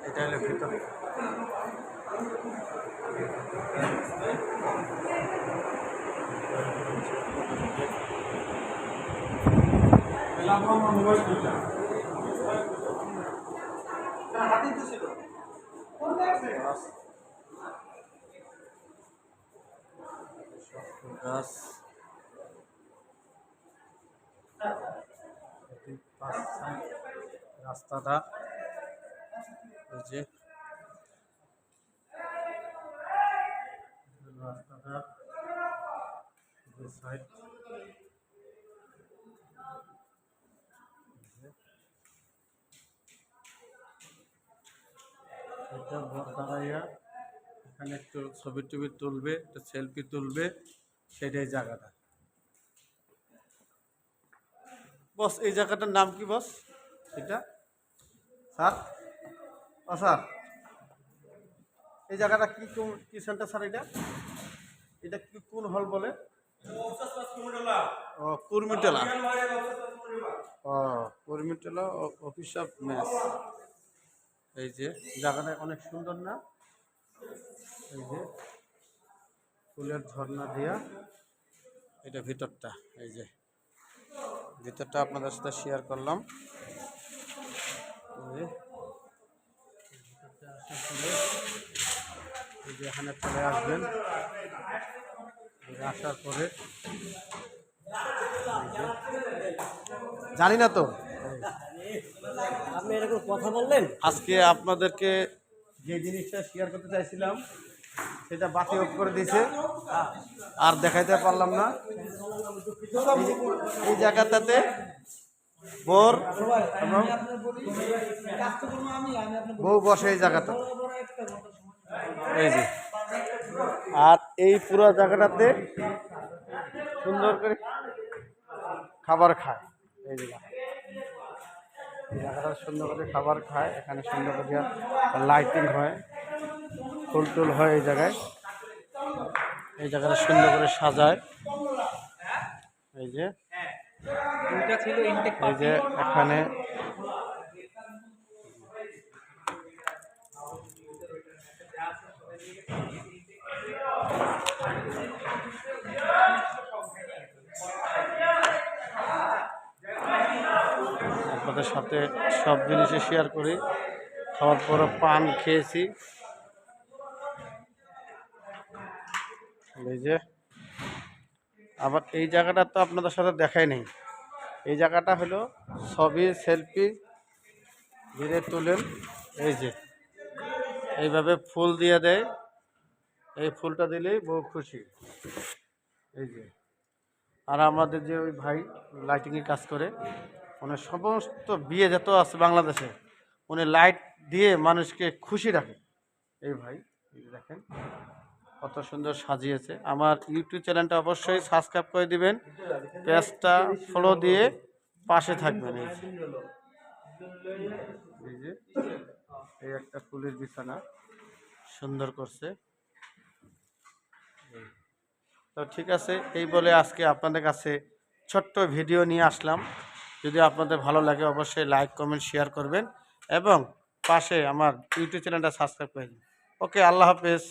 এটা হলো ভিতরে। গাছ রাস্তাটা এই যে রাস্তাটা সাইড এটা দাঁড়াইয়া এখানে একটু ছবি টবি তুলবে, একটা সেলফি তুলবে, সেটাই জায়গাটা। বস এই জায়গাটার নাম কি বস? এটা স্যার, ও স্যার এই জায়গাটা কি কি সেন্টার স্যার? এটা কি কোন হল বলে? ও কুর্মিটোলা। ও কুর্মিটোলা অফিস অফ মেস। এই যে জায়গাটা অনেক সুন্দর না? এই যে ফুলের ঝর্ণা দিয়া এটা ভিতরটা। এই যে ভিতরটা আপনাদের সাথে শেয়ার করলাম। এই যে এখানে চলে আসবেন, আসার পরে জানি না তো আপনি এরকম কথা বললেন। আজকে আপনাদেরকে যে জিনিসটা শেয়ার করতে চাইছিলাম সেটা বাকি অফ করে দিয়েছে, আর দেখাইতে পারলাম না। এই জায়গাটাতে বোর এবং বউ বসে এই জায়গাটা। এই যে আর এই পুরো জায়গাটাতে সুন্দর করে খাবার খায়। এই জায়গাটা সুন্দর করে খাবার খায়, এখানে সুন্দর করে লাইটিং হয়, ফুল টুল হয় এই জায়গায়। এই জায়গাটা সুন্দর করে সাজায়। এই যে এই যে এখানে আপনাদের সাথে সব জিনিসই শেয়ার করি। খাওয়ার পরে পান খেয়েছি। এই যে আবার এই জায়গাটা তো আপনাদের সাথে দেখাই নেই। এই জায়গাটা হলো ছবি সেলফি ধীরে তোলেন। এই যে এইভাবে ফুল দিয়ে দেয়, এই ফুলটা দিলেই বহু খুশি। এই যে আর আমাদের যে ওই ভাই লাইটিংয়ে কাজ করে, উনি সমস্ত বিয়ে যত আছে বাংলাদেশে উনি লাইট দিয়ে মানুষকে খুশি রাখে। এই ভাই দেখেন কত সুন্দর সাজিয়েছে। আমার ইউটিউব চ্যানেলটা অবশ্যই সাবস্ক্রাইব করে দিবেন, পেজটা ফলো দিয়ে পাশে থাকবেন। এই যে এই একটা ফুলের বিছানা সুন্দর করছে। তো ঠিক আছে, এই বলে আজকে আপনাদের কাছে ছোট্ট ভিডিও নিয়ে আসলাম। যদি আপনাদের ভালো লাগে অবশ্যই লাইক কমেন্ট শেয়ার করবেন এবং পাশে আমার ইউটিউব চ্যানেলটা সাবস্ক্রাইব করে দিন। ওকে, আল্লাহ হাফেজ।